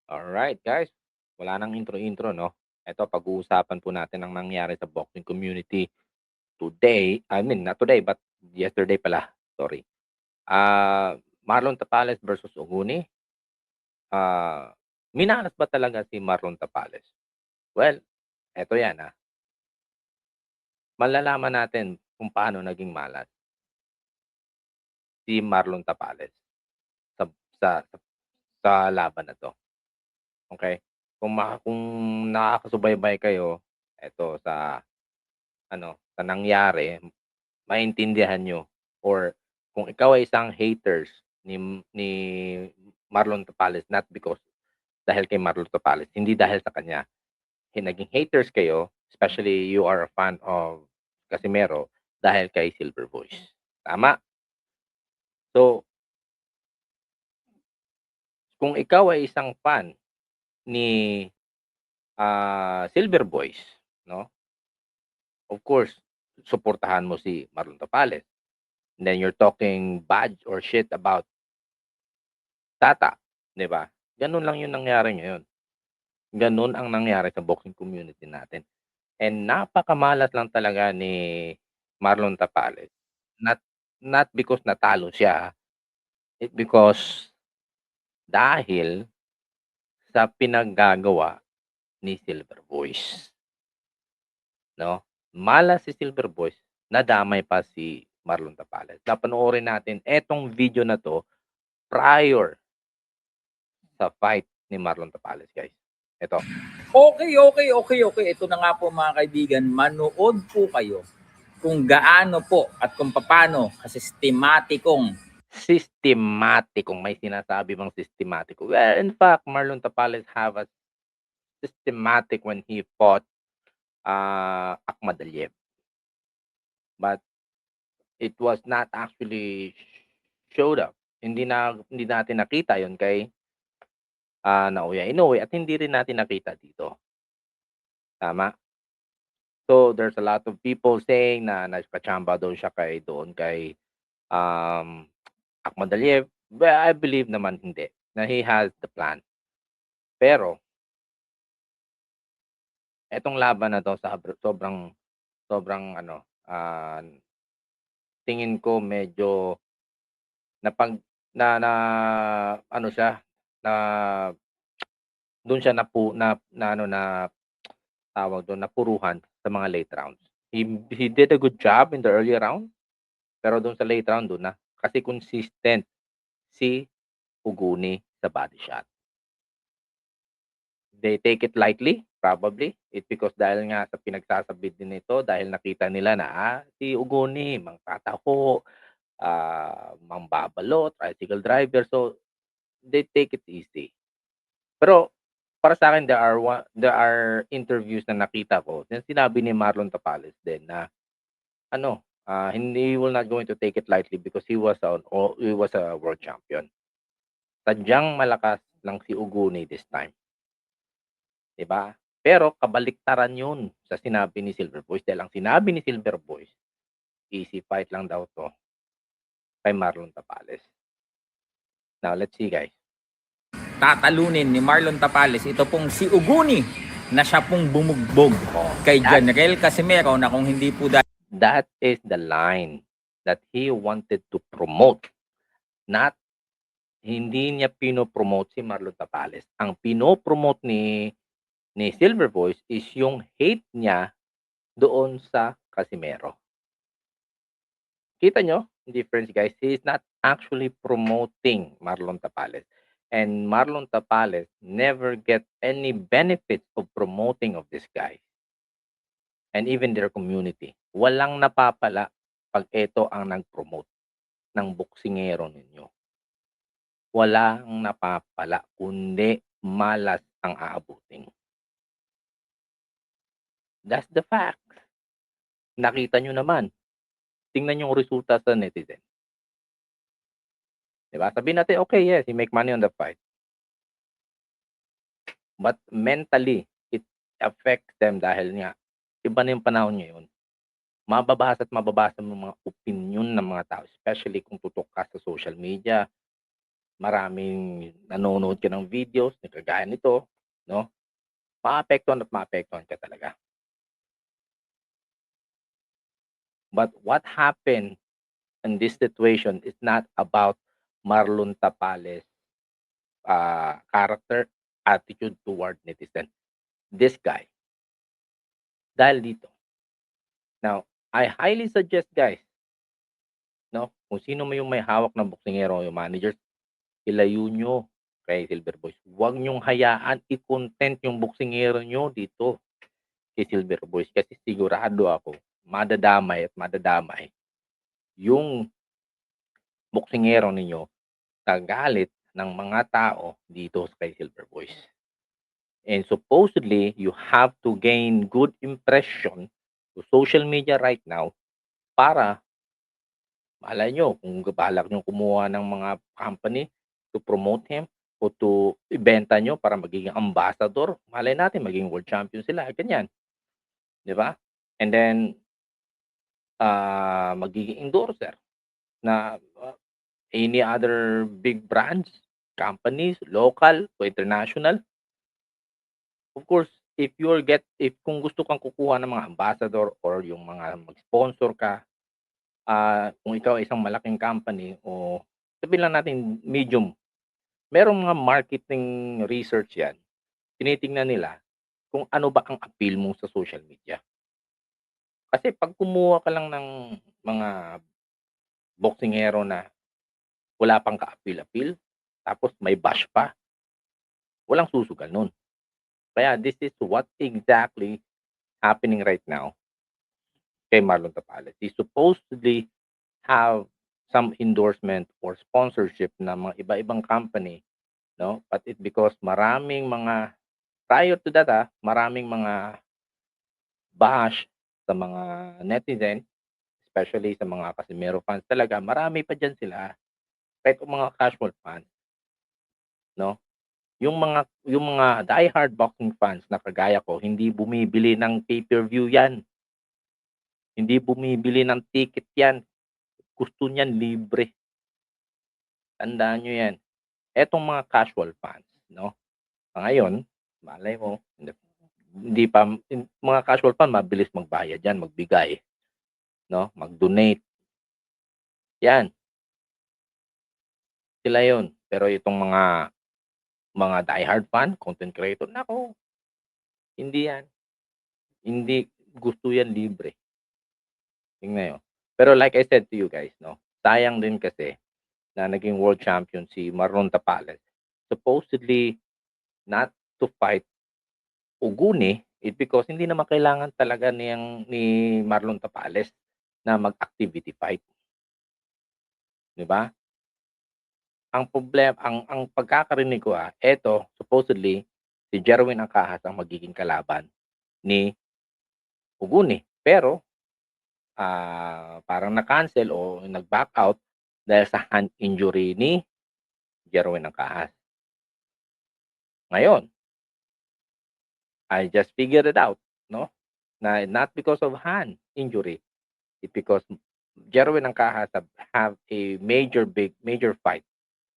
Alright guys, wala nang intro-intro 'no. Eto pag-uusapan po natin ang nangyari sa boxing community today, I mean not today but yesterday pala, sorry. Marlon Tapales versus Oguni. Ah, Minalas ba talaga si Marlon Tapales? Well, eto 'yan, malalaman natin kung paano naging malas si Marlon Tapales sa sa sa laban na 'to, okey? Kung nakakasubaybay kayo eto sa sa nangyari, maintindihan niyo or kung ikaw ay isang haters ni Marlon Tapales not because dahil kay Marlon Tapales, hindi dahil sa kanya. Naging haters kayo, especially you are a fan of Casimero dahil kay Silver Voice, tama? So, kung ikaw ay isang fan ni, Silver Voice 'no, of course, suportahan mo si Marlon Tapales. And then you're talking bad or shit about Tata, 'di ba? Gano'n lang 'yung nangyari ngayon. Gano'n ang nangyari sa boxing community natin. And napakamalas lang talaga ni Marlon Tapales. Not not because natalo siya, it because dahil sa pinaggagawa ni Silver Voice, 'no? Malas si Silver Voice, nadamay pa si Marlon Tapales. Papanoorin natin etong video na 'to prior sa fight ni Marlon Tapales, guys. Eto. Okay. Ito na nga po mga kaibigan, manood po kayo kung gaano po at kung paano kasistematikong Kung may sinasabi bang sistematiko. Well, in fact, Marlon Tapales have a systematic when he fought, Akhmadaliev. But it was not actually showed up. Hindi natin nakita 'yon kay, Naoya Inoue at hindi rin natin nakita dito, tama? So, there's a lot of people saying na nagka-tsamba daw siya kay, um, Akhmadaliev. Well, I believe naman hindi, na he has the plan. Pero etong laban na 'to sobrang sobrang tingin ko medyo napag na ano siya, na dun siya na tawag dun, napuruhan sa mga late rounds. He did a good job in the early round, pero dun sa late round dun na. Kasi consistent si Uguni sa body shot. They take it lightly, probably. It's because dahil nga sa pinagsasabi din nito dahil nakita nila na, si Uguni mangtataho, mambabalo, tricycle driver, so they take it easy. Pero para sa'kin there are interviews na nakita ko na sinabi ni Marlon Tapales din na he will not going to take it lightly because he was a world champion. Sadyang malakas lang si Uguni this time, 'di ba? Pero kabaliktaran 'yun sa sinabi ni Silver Voice dahil ang sinabi ni Silver Voice, easy fight lang daw 'to kay Marlon Tapales. Now let's see guys. tatalunin ni Marlon Tapales ito pong si Uguni na siya pong bumugbog kay General Casimero na kung hindi po That is the line that he wanted to promote. Hindi niya pino-promote si Marlon Tapales. Ang pino-promote ni Silver Voice is yung hate niya doon sa Casimero. Kita nyo yung difference guys? He is not actually promoting Marlon Tapales. And Marlon Tapales never get any benefits of promoting of this guy. And even their community. Walang napapala pag ito ang nag-promote ng boksingero ninyo. Walang napapala kundi malas ang aabutin. That's the fact. Nakita nyo naman. Tingnan yung resulta sa netizen. Diba? Sabihin natin, okay, yes, he make money on the fight. But mentally, it affects them dahil nga, iba na yung panahon ngayon. Mababasa at mababasa mo mga opinion ng mga tao, especially kung tutok ka sa social media. maraming nanonood ka ng videos na kagaya nito, no? Maapektuhan at maapektuhan ka talaga. But what happened in this situation is not about Marlon Tapales character, attitude toward netizen. This guy, dahil dito. Now, I highly suggest guys, no, kung sino man yung may hawak ng boksingero, yung managers, ilayo nyo kay Silver Boys. Huwag nyong hayaan i-content yung boksingero nyo dito kay Silver Boys kasi sigurado ako, madadamay at madadamay yung boksingero ninyo sa galit ng mga tao dito kay Silver Boys. And supposedly, you have to gain good impression to social media right now para malay nyo kung balak nyo kumuha ng mga company to promote him o to ibenta nyo para magiging ambassador, malay natin maging world champion sila, ganyan. Di ba? And then, magiging endorser na any other big brands, companies, local to international. Of course, if kung gusto kang kukuha ng mga ambassador or yung mga mag-sponsor ka, kung ikaw ay isang malaking company o sabihin lang natin medium, merong mga marketing research yan. Tinitingnan nila kung ano ba ang appeal mo sa social media. Kasi pag kumuha ka lang ng mga boksingero na wala pang ka-appeal-appeal, tapos may bash pa, walang susugal nun. Kaya this is what exactly happening right now kay Marlon Tapales. He supposedly have some endorsement or sponsorship na mga iba-ibang company, no? But it because maraming mga prior to that, maraming mga bash sa mga netizen, especially sa mga Casimero fans talaga, marami pa diyan sila. Kahit yung mga casual fans, no? Yung mga diehard boxing fans na kagaya ko, hindi bumibili ng pay-per-view 'yan. Hindi bumibili ng ticket 'yan. Gusto niyan libre. Tandaan niyo 'yan. Etong mga casual fans, no? Ngayon, malay mo, hindi pa mga casual fan mabilis magbayad 'yan, magbigay, no? Mag-donate. 'Yan, sila 'yon. Pero itong mga diehard fan, content creator, naku, hindi 'yan. Hindi gusto 'yan libre. Tingnan niyo. Pero like I said to you guys, no, sayang din kasi na naging world champion si Marlon Tapales. Supposedly not to fight Uguni, because hindi naman kailangan talaga ni Marlon Tapales na mag-activity fight. 'Di ba? Ang pagkakarinig ko, eto supposedly si Jerwin Angkahas ang magiging kalaban ni Uguni. Pero, parang na-cancel o nag-back out dahil sa hand injury ni Jerwin Angkahas. Ngayon, I just figured it out, no? Na not because of hand injury, it's because Jerwin Angkahas have a major fight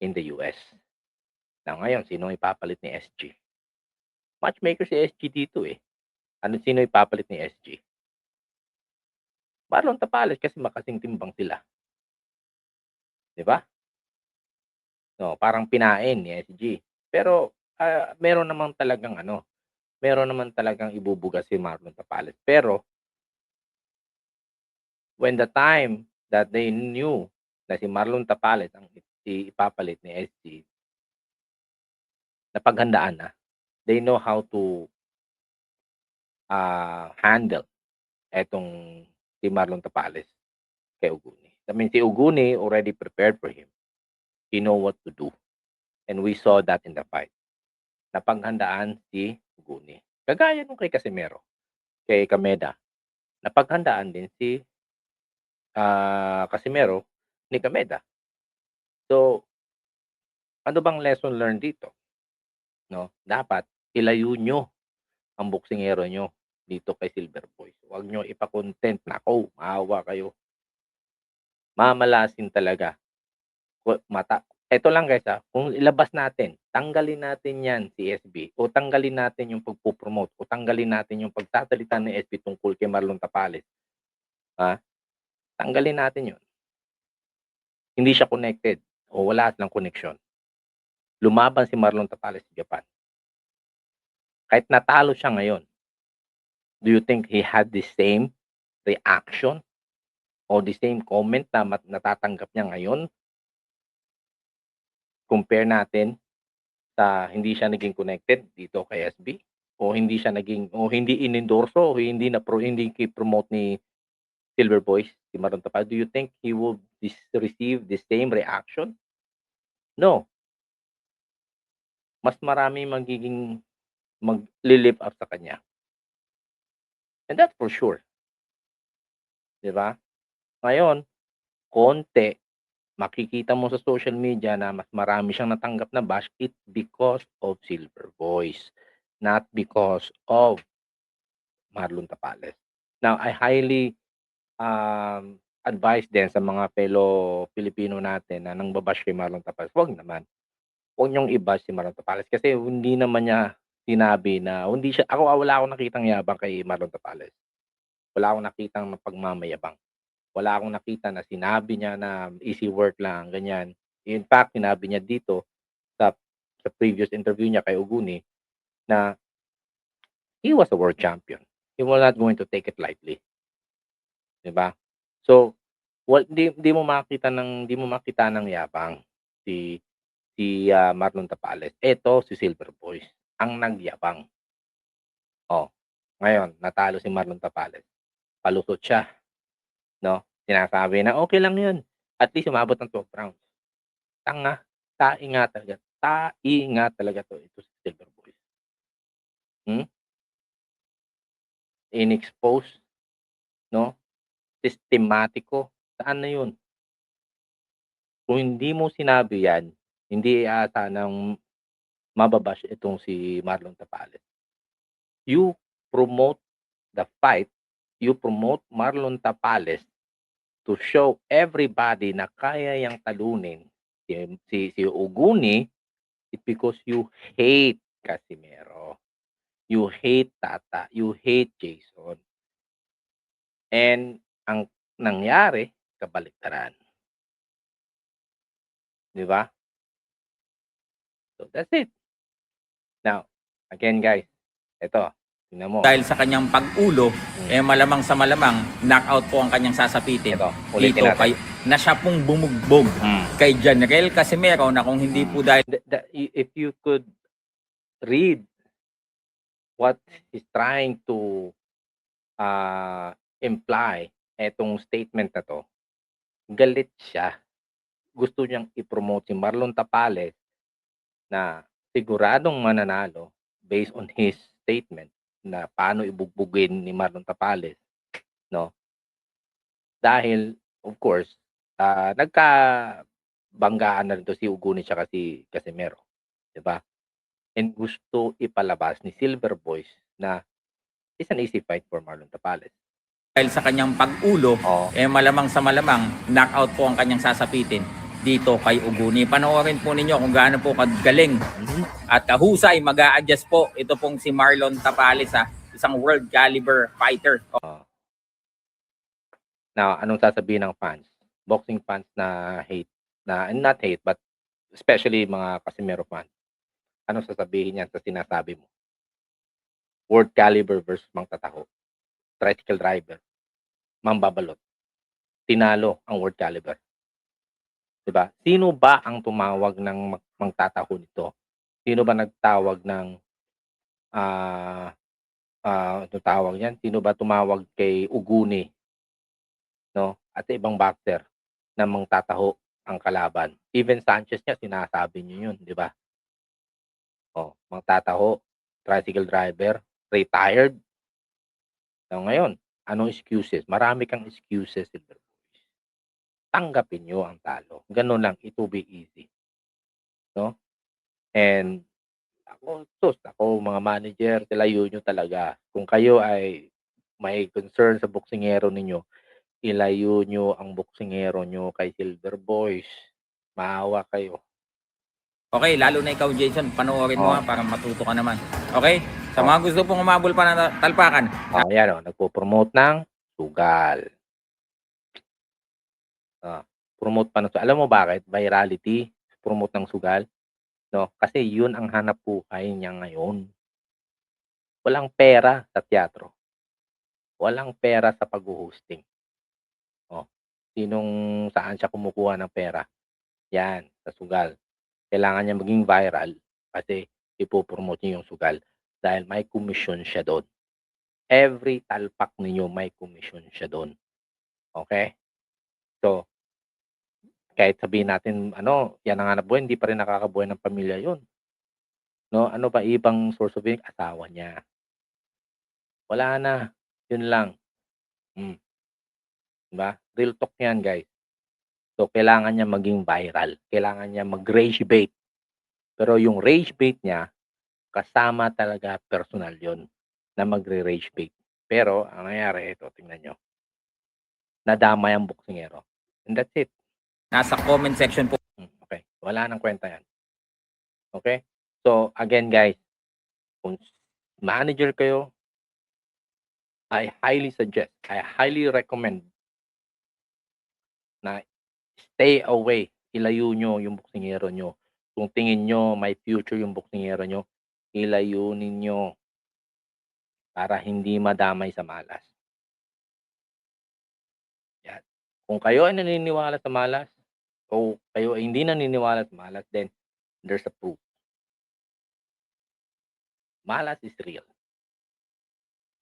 in the US. Now ngayon, sino ipapalit ni SG? Matchmaker si SG dito eh. Sino ipapalit ni SG? Marlon Tapales kasi makasing timbang sila. 'Di ba? No, parang pinain ni SG. Pero meron naman talagang ibubuga si Marlon Tapales. Pero when the time that they knew na si Marlon Tapales ang ipapalit ni SG, napaghandaan na. They know how to handle etong si Marlon Tapales kay Uguni. I mean, si Uguni already prepared for him. He know what to do. And we saw that in the fight. Napaghandaan si Uguni. Kagaya nung kay Casimero, kay Kameda. Napaghandaan din si Casimero ni Kameda. So, ano bang lesson learned dito? No, dapat ilayo nyo ang boksingero nyo dito kay Silver Boys. Huwag nyo ipa-content. Nako, maawa kayo. Mamalasin talaga. Eto lang guys, kung ilabas natin, tanggalin natin 'yan si SB o tanggalin natin yung pagpo-promote o tanggalin natin yung pagsasalita ni SB tungkol kay Marlon Tapales, tanggalin natin 'yun. Hindi siya connected o wala silang koneksyon. Lumaban si Marlon Tapales sa Japan. Kahit natalo siya ngayon, do you think he had the same reaction o the same comment na natatanggap niya ngayon? Compare natin sa hindi siya naging connected dito kay SB o hindi siya naging o hindi inendorso o hindi promote ni Silver Boys si Marlon Tapales. Do you think he will receive the same reaction? No. Mas marami magiging magle-lift up sa kanya. And that's for sure. 'Di ba? Ngayon, konti makikita mo sa social media na mas marami siyang natanggap na bash, it because of Silver Voice, not because of Marlon Tapales. Now, I highly advise din sa mga fellow Pilipino natin na nangbabash kay Marlon Tapales, wag naman. Huwag niyong i-bash si Marlon Tapales kasi hindi naman niya sinabi na hindi siya wala akong nakitang yabang kay Marlon Tapales. Wala akong nakitang pagmamayabang. Wala akong nakita na sinabi niya na easy work lang, ganyan. In fact, sinabi niya dito sa previous interview niya kay Uguni na he was a world champion. He was not going to take it lightly. 'Di ba? So, di mo makita ng yabang si Marlon Tapales. Eto si Silver Boys ang nagyabang. Oh, ngayon natalo si Marlon Tapales. Palusot siya, 'no? Sinasabi na okay lang 'yun. At least umabot ng 12 rounds. Tanga, tai nga talaga 'to si Silver Boys. Hmm, in-expose, 'no, sistematiko, saan na 'yun? Kung hindi mo sinabi 'yan, hindi aasahan ng mababash itong si Marlon Tapales. You promote the fight, you promote Marlon Tapales to show everybody na kaya yang talunin si Uguni, it because you hate Casimero. You hate Tata, you hate Jason. And ang nangyari, kabaliktaran. 'Di ba? So that's it. Now, again guys, ito, tingnan mo. Dahil sa kanyang pag-ulo, malamang sa malamang, knockout po ang kanyang sasapitin. Ito, ulitin natin. Na siya pong bumugbog kay General Casimero na kung hindi po dahil... If you could read what he's trying to imply etong statement na 'to, galit siya. Gusto niyang i-promote si Marlon Tapales na siguradong mananalo based on his statement na paano ibugbugin ni Marlon Tapales, 'no? Dahil of course, nagkabanggaan na rin 'to si Uguni tsaka si Casimero, 'di ba? And gusto ipalabas ni Silver Boys na it's an easy fight for Marlon Tapales. Dahil sa kanyang pag-ulo, malamang sa malamang, knockout po ang kanyang sasapitin dito kay Uguni. Panoorin po ninyo kung gaano po kagaling at kahusay mag-a-adjust po ito pong si Marlon Tapales, isang world caliber fighter. Now, anong sasabihin ng fans? Boxing fans na hate, not hate, but especially mga Casimero fans. Anong sasabihin niyan sa sinasabi mo? World caliber versus Mang Tataho. Tricycle driver. Mambabalot. Tinalo ang world caliber. 'Di ba? Sino ba ang tumawag ng Mang Tataho nito? Sino ba nagtawag ng ano tawag niyan? Sino ba tumawag kay Uguni, 'no? At sa ibang boxer na Mang Tataho ang kalaban. Even Sanchez niya sinasabi niyo 'yun, 'di ba? Oh, Mang Tataho, tricycle driver, retired. So ngayon, anong excuses? Marami kang excuses, Silver Boys. Tanggapin niyo ang talo. Gano'n lang, it will be easy. 'No? And ako mga manager, ilayo niyo talaga. Kung kayo ay may concern sa boksingero ninyo, ilayo niyo ang boksingero niyo kay Silver Boys. Maawa kayo. Okay, lalo na ikaw, Jason, panoorin mo Oh. para matuto ka naman. Okay? Sa mga gusto pong umabol pa ng talpakan. Yan nagpo-promote ng sugal. Promote pa ng sugal. Alam mo bakit? Virality, promote ng sugal, 'no? Kasi 'yun ang hanap buhay niya ngayon. Walang pera sa teatro. Walang pera sa pagho-hosting. Saan siya kumukuha ng pera? Yan, sa sugal. Kailangan niya maging viral kasi ipo-promote niya yung sugal dahil may komisyon siya do'n. Every talpak ninyo may komisyon siya do'n. Okay? So, kahit sabihin natin yan ang hanap buhay, hindi pa rin nakakabuhay ng pamilya 'yun, 'no? Ano ba ibang source of income? Asawa niya. Wala na, 'yun lang. 'Di ba? Real talk 'yan, guys. So, kailangan niya maging viral, kailangan niya mag-rage bait. Pero yung rage bait niya, kasama talaga personal 'yon na magre-rage bait. Pero ang nangyari ito, tingnan niyo. Nadamay ang boksingero, and that's it. Nasa comment section po. Okay, wala ng kwenta 'yan. Okay? So, again guys, kung manager kayo, I highly suggest, I highly recommend na stay away, ilayo niyo yung boksingero niyo. Kung tingin niyo may future yung boksingero niyo, ilayunin niyo para hindi madamay sa malas. Yan. Kung kayo ay naniniwala sa malas o kayo ay hindi naniniwala sa malas, then there's a proof. Malas is real.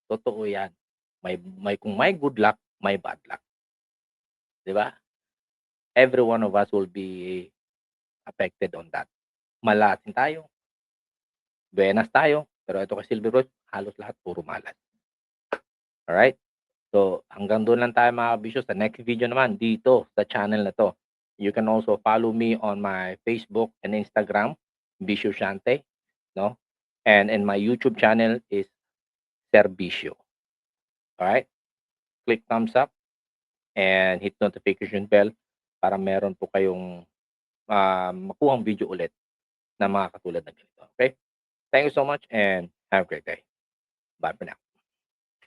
Totoo yan. Kung may good luck, may bad luck. 'Di ba? Every one of us will be affected on that. Malasin tayo, buenas tayo, pero ito kay Silver Rose, halos lahat puro malas. Alright? So, hanggang doon lang tayo mga kabisyo. Sa next video naman, dito sa channel na to. You can also follow me on my Facebook and Instagram, Bisyo Shante, no? And my YouTube channel is Sir Bisyo. Alright? Click thumbs up and hit notification bell para meron po kayong makuhang video ulit na mga katulad ng ganito. Okay? Thank you so much and have a great day. Bye for now.